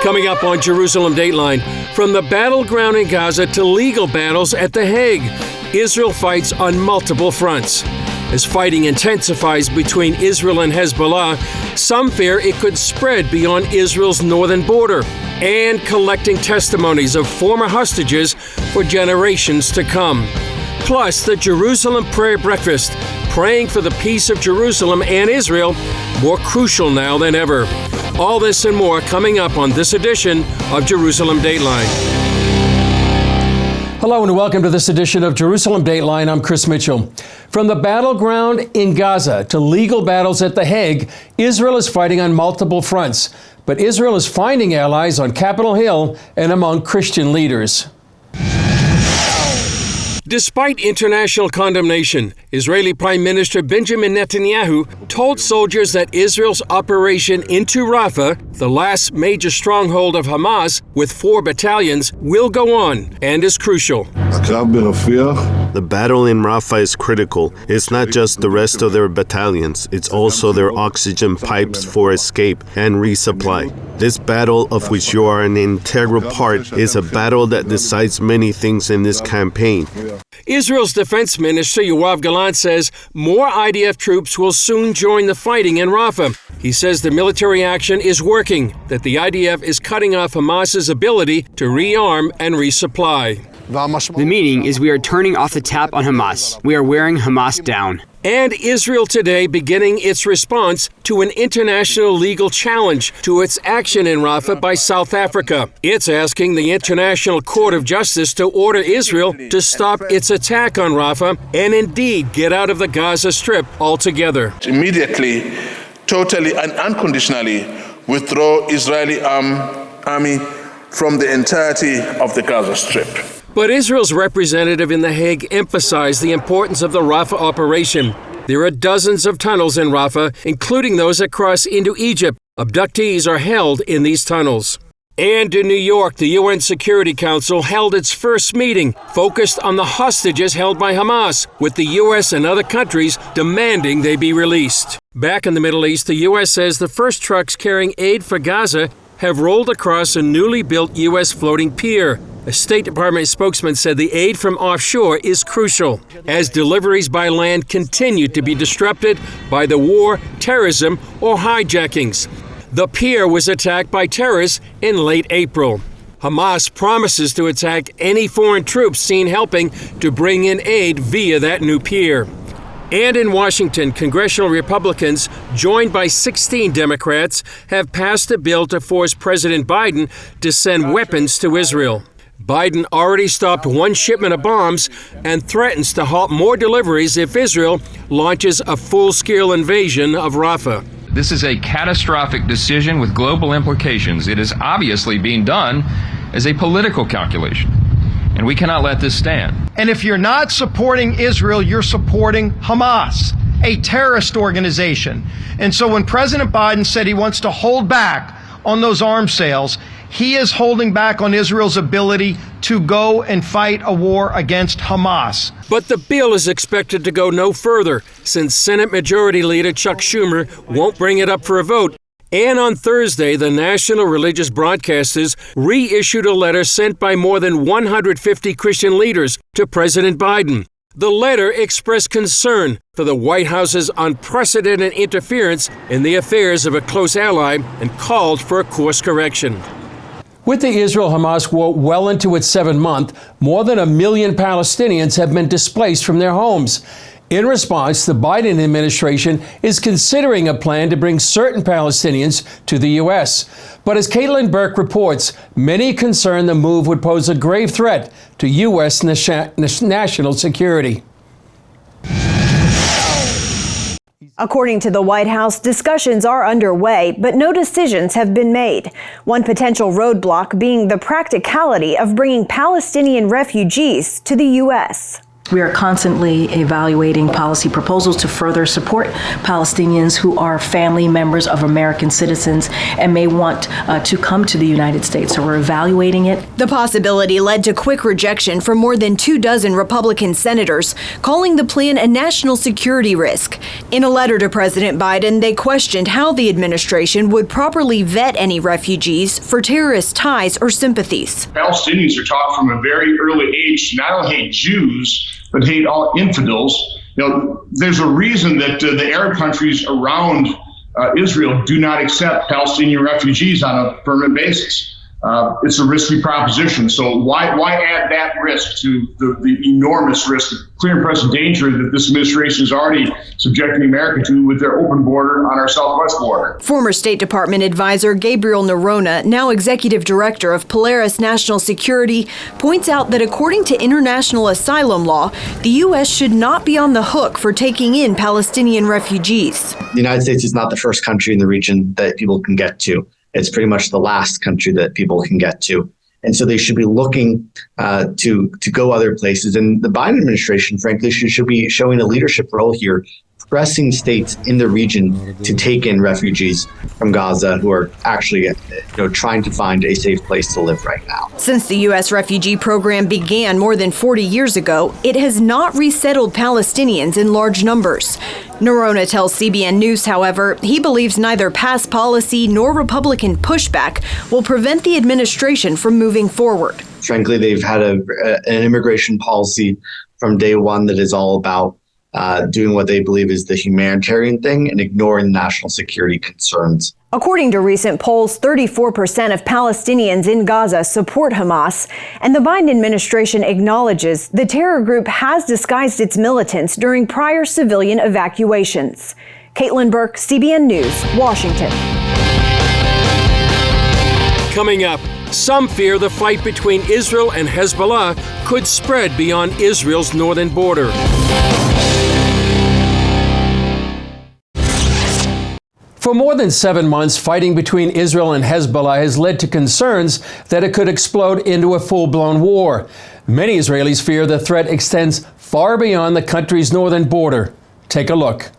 Coming up on Jerusalem Dateline, from the battleground in Gaza to legal battles at The Hague, Israel fights on multiple fronts. As fighting intensifies between Israel and Hezbollah, some fear it could spread beyond Israel's northern border, and collecting testimonies of former hostages for generations to come. Plus, the Jerusalem Prayer Breakfast, praying for the peace of Jerusalem and Israel, more crucial now than ever. All this and more coming up on this edition of Jerusalem Dateline. Hello and welcome to this edition of Jerusalem Dateline. I'm Chris Mitchell. From the battleground in Gaza to legal battles at The Hague, Israel is fighting on multiple fronts. But Israel is finding allies on Capitol Hill and among Christian leaders. Despite international condemnation, Israeli Prime Minister Benjamin Netanyahu told soldiers that Israel's operation into Rafah, the last major stronghold of Hamas with 4 battalions, will go on and is crucial. The battle in Rafah is critical. It's not just the rest of their battalions, it's also their oxygen pipes for escape and resupply. This battle, of which you are an integral part, is a battle that decides many things in this campaign. Israel's Defense Minister Yoav Gallant says more IDF troops will soon join the fighting in Rafah. He says the military action is working, that the IDF is cutting off Hamas's ability to rearm and resupply. The meaning is we are turning off the tap on Hamas. We are wearing Hamas down. And Israel today beginning its response to an international legal challenge to its action in Rafah by South Africa. It's asking the International Court of Justice to order Israel to stop its attack on Rafah and indeed get out of the Gaza Strip altogether. Immediately, totally and unconditionally withdraw Israeli army from the entirety of the Gaza Strip. But Israel's representative in The Hague emphasized the importance of the Rafah operation. There are dozens of tunnels in Rafah, including those that cross into Egypt. Abductees are held in these tunnels. And in New York, the UN Security Council held its first meeting focused on the hostages held by Hamas, with the U.S. and other countries demanding they be released. Back in the Middle East, the U.S. says the first trucks carrying aid for Gaza have rolled across a newly built U.S. floating pier. A State Department spokesman said the aid from offshore is crucial as deliveries by land continue to be disrupted by the war, terrorism, or hijackings. The pier was attacked by terrorists in late April. Hamas promises to attack any foreign troops seen helping to bring in aid via that new pier. And in Washington, congressional Republicans, joined by 16 Democrats, have passed a bill to force President Biden to send weapons to Israel. Biden already stopped one shipment of bombs and threatens to halt more deliveries if Israel launches a full-scale invasion of Rafah. This is a catastrophic decision with global implications. It is obviously being done as a political calculation, and we cannot let this stand. And if you're not supporting Israel, you're supporting Hamas, a terrorist organization. And so when President Biden said he wants to hold back on those arms sales, he is holding back on Israel's ability to go and fight a war against Hamas. But the bill is expected to go no further, since Senate Majority Leader Chuck Schumer won't bring it up for a vote. And on Thursday, the national religious broadcasters reissued a letter sent by more than 150 Christian leaders to President Biden. The letter expressed concern for the White House's unprecedented interference in the affairs of a close ally and called for a course correction. With the Israel-Hamas war well into its 7th month, more than 1 million Palestinians have been displaced from their homes. In response, the Biden administration is considering a plan to bring certain Palestinians to the U.S. But as Caitlin Burke reports, many concern the move would pose a grave threat to U.S. national security. According to the White House, discussions are underway, but no decisions have been made. One potential roadblock being the practicality of bringing Palestinian refugees to the U.S. We are constantly evaluating policy proposals to further support Palestinians who are family members of American citizens and may want to come to the United States. So we're evaluating it. The possibility led to quick rejection from more than 24 Republican senators, calling the plan a national security risk. In a letter to President Biden, they questioned how the administration would properly vet any refugees for terrorist ties or sympathies. Palestinians are taught from a very early age to not only hate Jews, but hate all infidels. You know, there's a reason that the Arab countries around Israel do not accept Palestinian refugees on a permanent basis. It's a risky proposition. So why add that risk to the enormous risk, the clear and present danger that this administration is already subjecting America to with their open border on our southwest border? Former State Department advisor Gabriel Nerona, now executive director of Polaris National Security, points out that according to international asylum law, the U.S. should not be on the hook for taking in Palestinian refugees. The United States is not the first country in the region that people can get to. It's pretty much the last country that people can get to. And so they should be looking to go other places. And the Biden administration, frankly, should be showing a leadership role here, pressing states in the region to take in refugees from Gaza who are actually trying to find a safe place to live right now. Since the U.S. refugee program began more than 40 years ago, it has not resettled Palestinians in large numbers. Nerona tells CBN News, however, he believes neither past policy nor Republican pushback will prevent the administration from moving forward. Frankly, they've had an immigration policy from day one that is all about doing what they believe is the humanitarian thing and ignoring national security concerns. According to recent polls, 34% of Palestinians in Gaza support Hamas, and the Biden administration acknowledges the terror group has disguised its militants during prior civilian evacuations. Caitlin Burke, CBN News, Washington. Coming up, some fear the fight between Israel and Hezbollah could spread beyond Israel's northern border. For more than 7 months, fighting between Israel and Hezbollah has led to concerns that it could explode into a full-blown war. Many Israelis fear the threat extends far beyond the country's northern border. Take a look.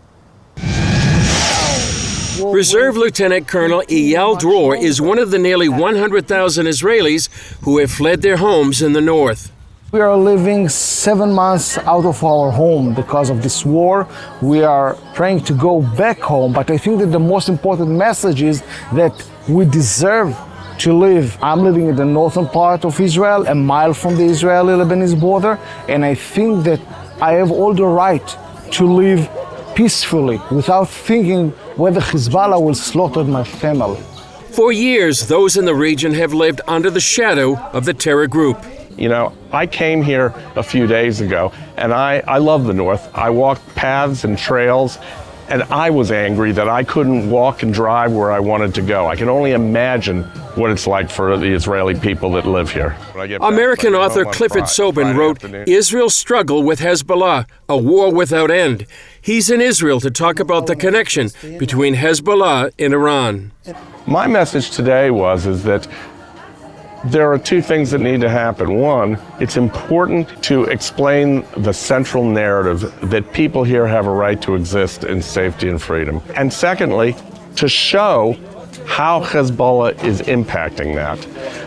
Reserve Lieutenant Colonel Eyal Dror is one of the nearly 100,000 Israelis who have fled their homes in the north. We are living 7 months out of our home because of this war. We are trying to go back home, but I think that the most important message is that we deserve to live. I'm living in the northern part of Israel, a mile from the Israeli-Lebanese border, and I think that I have all the right to live peacefully without thinking whether Hezbollah will slaughter my family. For years, those in the region have lived under the shadow of the terror group. You know, I came here a few days ago, and I love the North. I walked paths and trails, and I was angry that I couldn't walk and drive where I wanted to go. I can only imagine what it's like for the Israeli people that live here. American author Clifford Sobin wrote, "Israel's struggle with Hezbollah, a war without end." He's in Israel to talk about the connection between Hezbollah and Iran. My message today is that there are two things that need to happen. One, it's important to explain the central narrative that people here have a right to exist in safety and freedom. And secondly, to show how Hezbollah is impacting that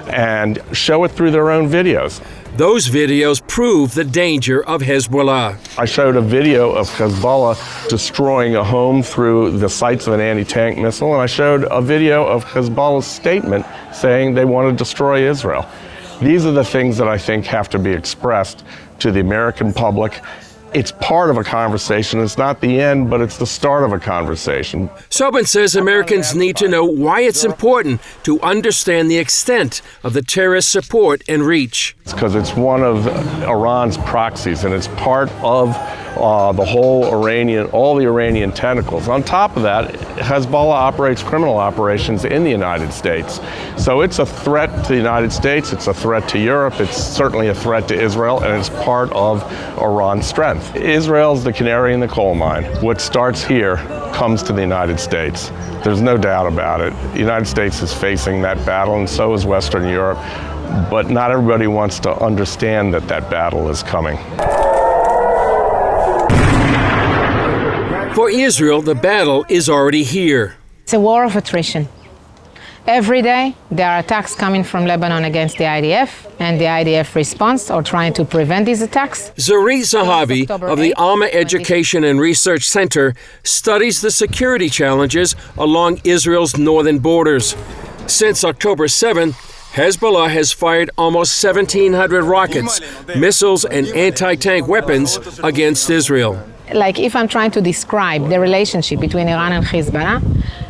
and show it through their own videos. Those videos prove the danger of Hezbollah. I showed a video of Hezbollah destroying a home through the sights of an anti-tank missile, and I showed a video of Hezbollah's statement saying they want to destroy Israel. These are the things that I think have to be expressed to the American public. It's part of a conversation. It's not the end, but it's the start of a conversation. Sobin says Americans need to know why it's important to understand the extent of the terrorist support and reach. It's because it's one of Iran's proxies, and it's part of the whole all the Iranian tentacles. On top of that, Hezbollah operates criminal operations in the United States. So it's a threat to the United States, it's a threat to Europe, it's certainly a threat to Israel, and it's part of Iran's strength. Israel's the canary in the coal mine. What starts here comes to the United States. There's no doubt about it. The United States is facing that battle, and so is Western Europe. But not everybody wants to understand that that battle is coming. For Israel, the battle is already here. It's a war of attrition. Every day, there are attacks coming from Lebanon against the IDF, and the IDF responds or trying to prevent these attacks. Zari Zahavi of the Alma Education and Research Center studies the security challenges along Israel's northern borders. Since October 7th, Hezbollah has fired almost 1,700 rockets, missiles, and anti-tank weapons against Israel. Like if I'm trying to describe the relationship between Iran and Hezbollah,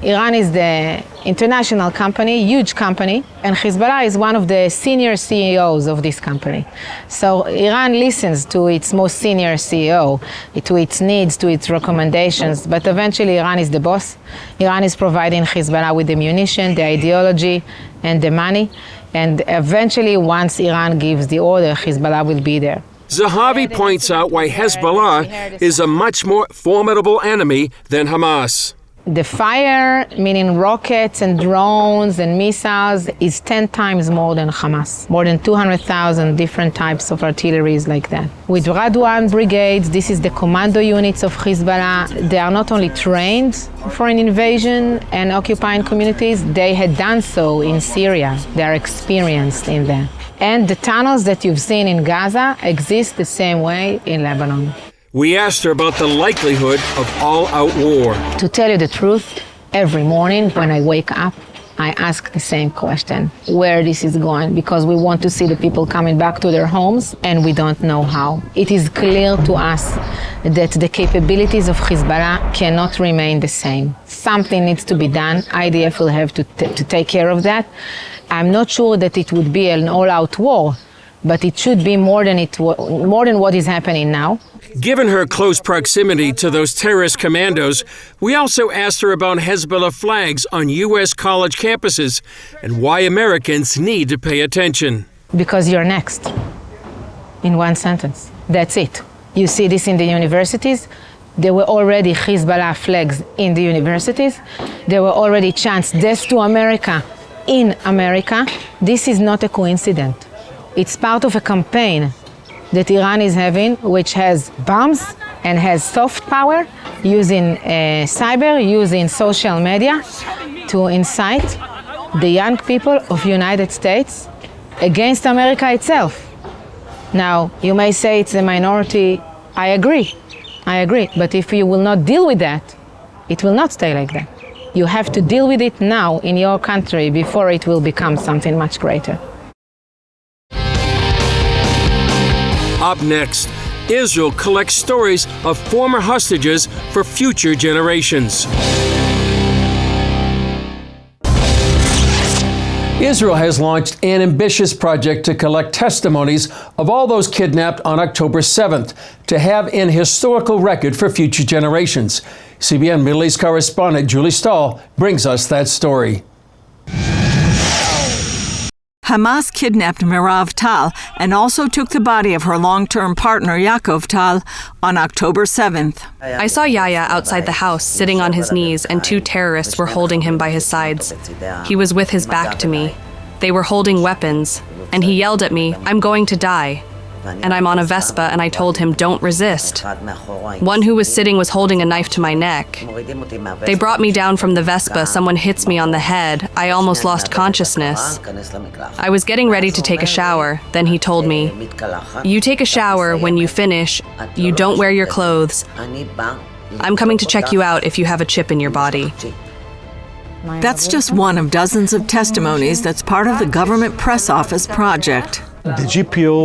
Iran is the international company, huge company, and Hezbollah is one of the senior CEOs of this company. So Iran listens to its most senior CEO, to its needs, to its recommendations, but eventually Iran is the boss. Iran is providing Hezbollah with the munition, the ideology, and the money, and eventually once Iran gives the order, Hezbollah will be there. Zahavi points out why Hezbollah is a much more formidable enemy than Hamas. The fire, meaning rockets and drones and missiles, is 10 times more than Hamas. More than 200,000 different types of artillery like that. With Radwan brigades, this is the commando units of Hezbollah. They are not only trained for an invasion and occupying communities, they had done so in Syria. They are experienced in that. And the tunnels that you've seen in Gaza exist the same way in Lebanon. We asked her about the likelihood of all-out war. To tell you the truth, every morning when I wake up, I ask the same question, where this is going, because we want to see the people coming back to their homes, and we don't know how. It is clear to us that the capabilities of Hezbollah cannot remain the same. Something needs to be done. IDF will have to take care of that. I'm not sure that it would be an all-out war, but it should be more than what is happening now. Given her close proximity to those terrorist commandos, we also asked her about Hezbollah flags on U.S. college campuses and why Americans need to pay attention. Because you're next. In one sentence. That's it. You see this in the universities. There were already Hezbollah flags in the universities. There were already chants, death to America, in America. This is not a coincidence. It's part of a campaign that Iran is having, which has bombs and has soft power, using cyber, using social media to incite the young people of United States against America itself. Now, you may say it's a minority. I agree. But if you will not deal with that, it will not stay like that. You have to deal with it now in your country before it will become something much greater. Up next, Israel collects stories of former hostages for future generations. Israel has launched an ambitious project to collect testimonies of all those kidnapped on October 7th to have an historical record for future generations. CBN Middle East correspondent Julie Stahl brings us that story. Hamas kidnapped Merav Tal and also took the body of her long-term partner Yaakov Tal on October 7th. I saw Yahya outside the house, sitting on his knees, and two terrorists were holding him by his sides. He was with his back to me. They were holding weapons, and he yelled at me, "I'm going to die." And I'm on a Vespa, and I told him, "Don't resist." One who was sitting was holding a knife to my neck. They brought me down from the Vespa. Someone hits me on the head. I almost lost consciousness. I was getting ready to take a shower. Then he told me, "You take a shower. When you finish, you don't wear your clothes. I'm coming to check you out if you have a chip in your body." That's just one of dozens of testimonies that's part of the government press office project. The GPO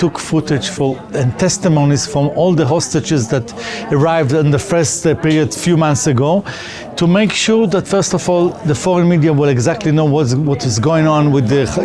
took footage and testimonies from all the hostages that arrived in the first period few months ago to make sure that, first of all, the foreign media will exactly know what is going on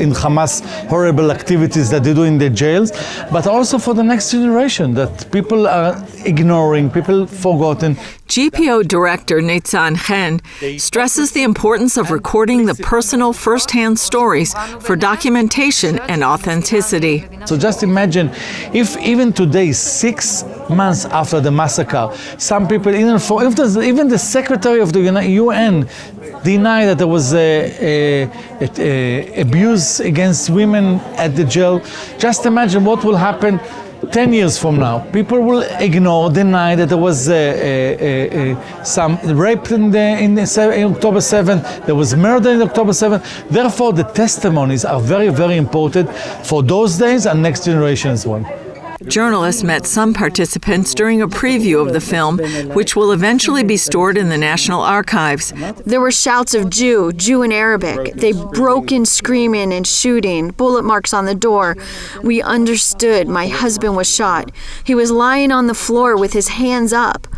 in Hamas horrible activities that they do in the jails, but also for the next generation that people are ignoring, people forgotten. GPO Director Nitzan Chen stresses the importance of recording the personal first-hand stories for documentation and authenticity. So just imagine if even today, 6 months after the massacre, some people, even the Secretary of the UN deny that there was abuse against women at the jail. Just imagine what will happen 10 years from now, people will ignore, deny that there was some rape in October 7th, there was murder in October 7th. Therefore, the testimonies are very, very important for those days and next generation as well. Journalists met some participants during a preview of the film, which will eventually be stored in the National Archives. There were shouts of Jew, Jew in Arabic. They broke in screaming and shooting, bullet marks on the door. We understood my husband was shot. He was lying on the floor with his hands up.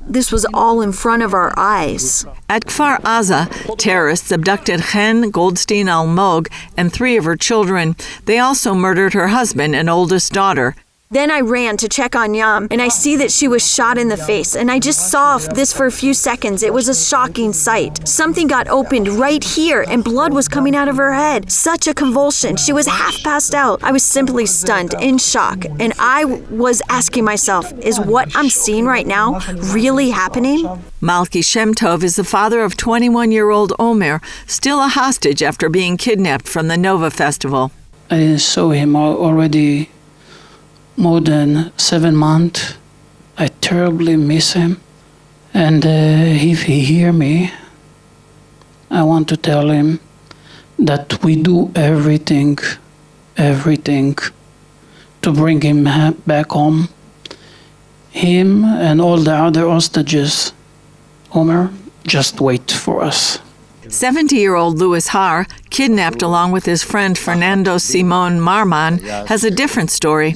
This was all in front of our eyes. At Kfar Aza, terrorists abducted Chen Goldstein Almog and 3 of her children. They also murdered her husband and oldest daughter. Then I ran to check on Yam, and I see that she was shot in the face, and I just saw this for a few seconds. It was a shocking sight. Something got opened right here, and blood was coming out of her head. Such a convulsion. She was half passed out. I was simply stunned, in shock, and I was asking myself, is what I'm seeing right now really happening? Malki Shem Tov is the father of 21-year-old Omer, still a hostage after being kidnapped from the Nova Festival. I saw him already more than 7 months. I terribly miss him. And if he hear me, I want to tell him that we do everything to bring him back home. Him and all the other hostages. Omer, just wait for us. 70-year-old Louis Har, kidnapped along with his friend Fernando Simon Marman, has a different story.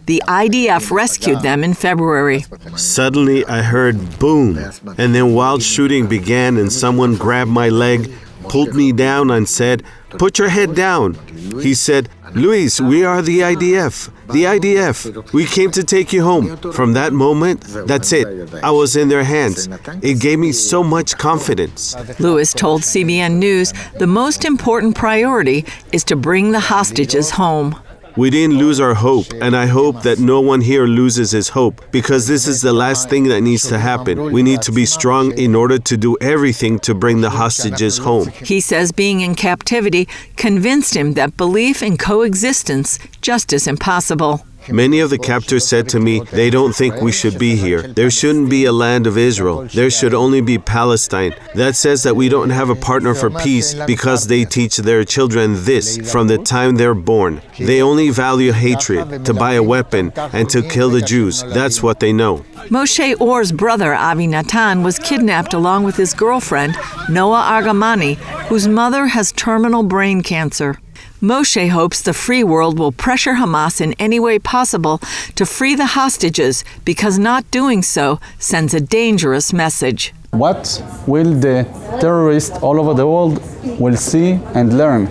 The IDF rescued them in February. Suddenly I heard boom, and then wild shooting began and someone grabbed my leg, pulled me down and said, "Put your head down." He said, "Luis, we are the IDF. The IDF. We came to take you home." From that moment, that's it. I was in their hands. It gave me so much confidence. Louis told CBN News the most important priority is to bring the hostages home. We didn't lose our hope, and I hope that no one here loses his hope, because this is the last thing that needs to happen. We need to be strong in order to do everything to bring the hostages home. He says being in captivity convinced him that belief in coexistence just is impossible. Many of the captors said to me, they don't think we should be here. There shouldn't be a land of Israel. There should only be Palestine. That says that we don't have a partner for peace because they teach their children this from the time they're born. They only value hatred, to buy a weapon, and to kill the Jews. That's what they know. Moshe Or's brother, Avi Natan, was kidnapped along with his girlfriend, Noah Argamani, whose mother has terminal brain cancer. Moshe hopes the free world will pressure Hamas in any way possible to free the hostages, because not doing so sends a dangerous message. What will the terrorists all over the world will see and learn?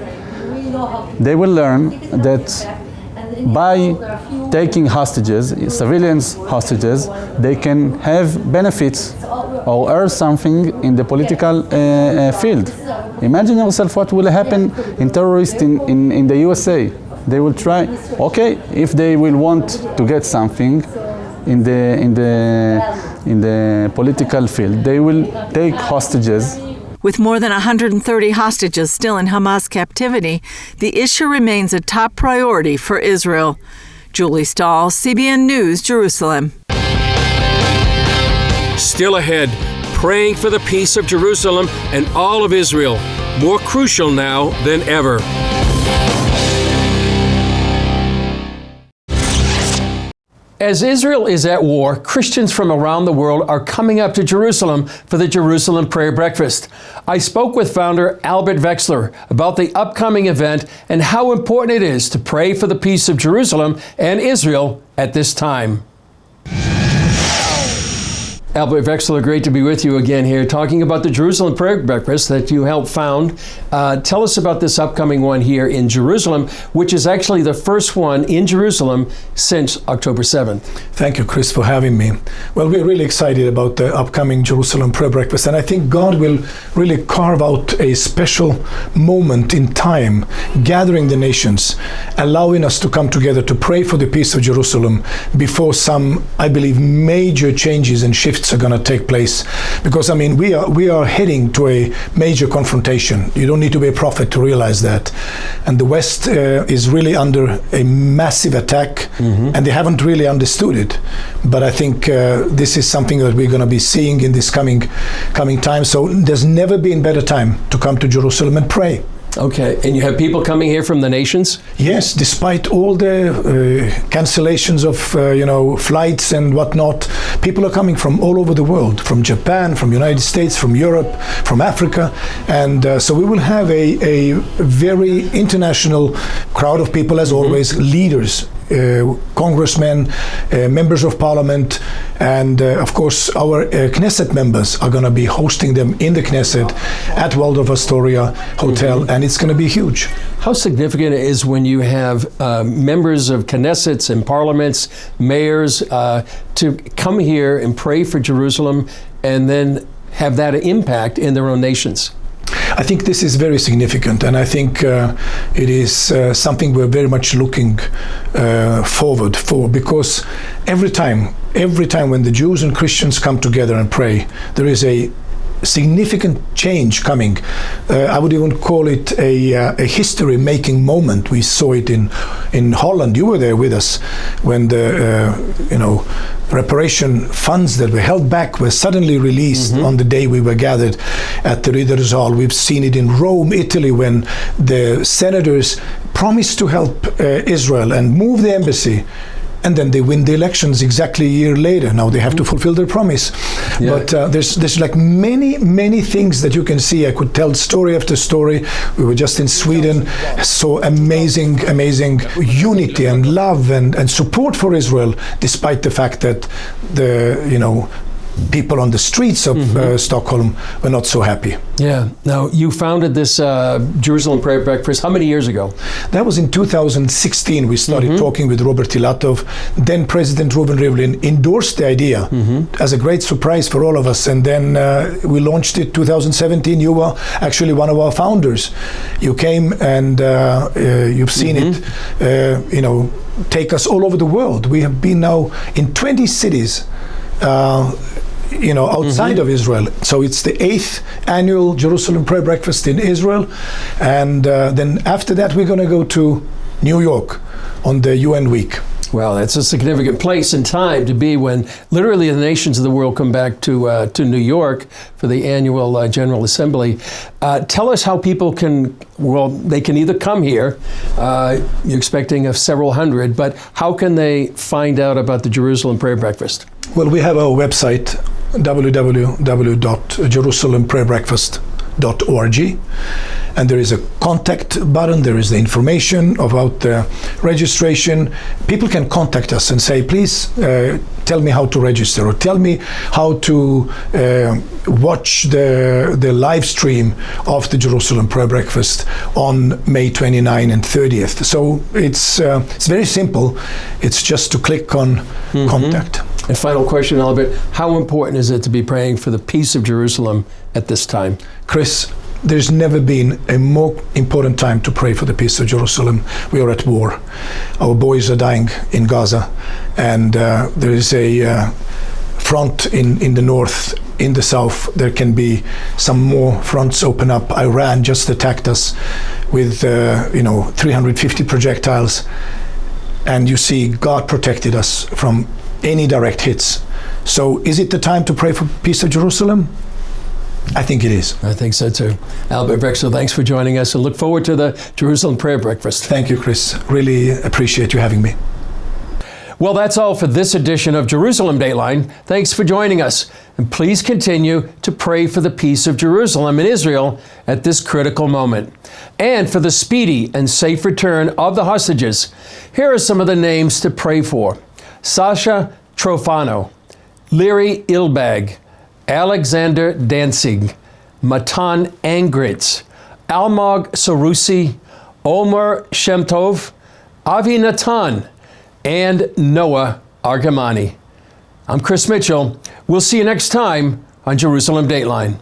They will learn that by taking hostages, civilians hostages, they can have benefits or earn something in the political field. Imagine yourself what will happen in terrorists in the USA. They will try, okay, if they will want to get something in the political field, they will take hostages. With more than 130 hostages still in Hamas captivity, the issue remains a top priority for Israel. Julie Stahl, CBN News, Jerusalem. Still ahead, praying for the peace of Jerusalem and all of Israel, more crucial now than ever. As Israel is at war, Christians from around the world are coming up to Jerusalem for the Jerusalem Prayer Breakfast. I spoke with founder Albert Wexler about the upcoming event and how important it is to pray for the peace of Jerusalem and Israel at this time. Albert Wexler, great to be with you again here, talking about the Jerusalem Prayer Breakfast that you helped found. Tell us about this upcoming one here in Jerusalem, which is actually the first one in Jerusalem since October 7th. Thank you, Chris, for having me. Well, we're really excited about the upcoming Jerusalem Prayer Breakfast, and I think God will really carve out a special moment in time, gathering the nations, allowing us to come together to pray for the peace of Jerusalem before some, I believe, major changes and shifts conflicts are going to take place, because I mean we are heading to a major confrontation. You don't need to be a prophet to realize that, and the West is really under a massive attack, and they haven't really understood it. But I think this is something that we're going to be seeing in this coming time. So there's never been better time to come to Jerusalem and pray. Okay, and you have people coming here from the nations? Yes, despite all the cancellations of flights and whatnot, people are coming from all over the world, from Japan, from United States, from Europe, from Africa, and so we will have a very international crowd of people, as always, leaders, congressmen, members of parliament, and of course our Knesset members are going to be hosting them in the Knesset at Waldorf Astoria Hotel, and it's going to be huge. How significant it is when you have members of Knessets and parliaments, mayors, to come here and pray for Jerusalem and then have that impact in their own nations? I think this is very significant, and I think it is something we're very much looking forward for, because every time when the Jews and Christians come together and pray, there is a significant change coming. I would even call it a history-making moment. We saw it in Holland. You were there with us when the reparation funds that were held back were suddenly released on the day we were gathered at the Reader's Hall. We've seen it in Rome, Italy, when the senators promised to help Israel and move the embassy, and then they win the elections exactly a year later. Now they have to fulfill their promise. Yeah. But there's like many things that you can see. I could tell story after story. We were just in Sweden, so amazing unity and love and support for Israel, despite the fact that the people on the streets of Stockholm were not so happy. Yeah. Now, you founded this Jerusalem Prayer Breakfast how many years ago? That was in 2016. We started talking with Robert Ilatov. Then President Reuven Rivlin endorsed the idea as a great surprise for all of us. And then we launched it 2017. You were actually one of our founders. You came and you've seen it, take us all over the world. We have been now in 20 cities. Outside of Israel. So it's the 8th annual Jerusalem Prayer Breakfast in Israel. And then after that, we're going to go to New York on the UN week. Well, that's a significant place and time to be when literally the nations of the world come back to New York for the annual General Assembly. Tell us how people they can either come here, you're expecting several hundred, but how can they find out about the Jerusalem Prayer Breakfast? Well, we have our website, www.jerusalemprayerbreakfast.org, and there is a contact button. There is the information about the registration. People can contact us and say, please tell me how to register, or tell me how to watch the live stream of the Jerusalem Prayer Breakfast on May 29 and 30th. So it's very simple. It's just to click on contact. And final question, Albert, how important is it to be praying for the peace of Jerusalem at this time? Chris, there's never been a more important time to pray for the peace of Jerusalem. We are at war. Our boys are dying in Gaza, and there is a front in the north. In the south, there can be some more fronts open up. Iran just attacked us with 350 projectiles, and you see God protected us from any direct hits. So is it the time to pray for peace of Jerusalem? I think it is. I think so too. Albert Brexel, thanks for joining us, and look forward to the Jerusalem Prayer Breakfast. Thank you, Chris. Really appreciate you having me. Well, that's all for this edition of Jerusalem Dateline. Thanks for joining us. And please continue to pray for the peace of Jerusalem and Israel at this critical moment, and for the speedy and safe return of the hostages. Here are some of the names to pray for: Sasha Trofano, Leary Ilbag, Alexander Danzig, Matan Angritz, Almog Sarusi, Omer Shemtov, Avi Natan, and Noah Argamani. I'm Chris Mitchell. We'll see you next time on Jerusalem Dateline.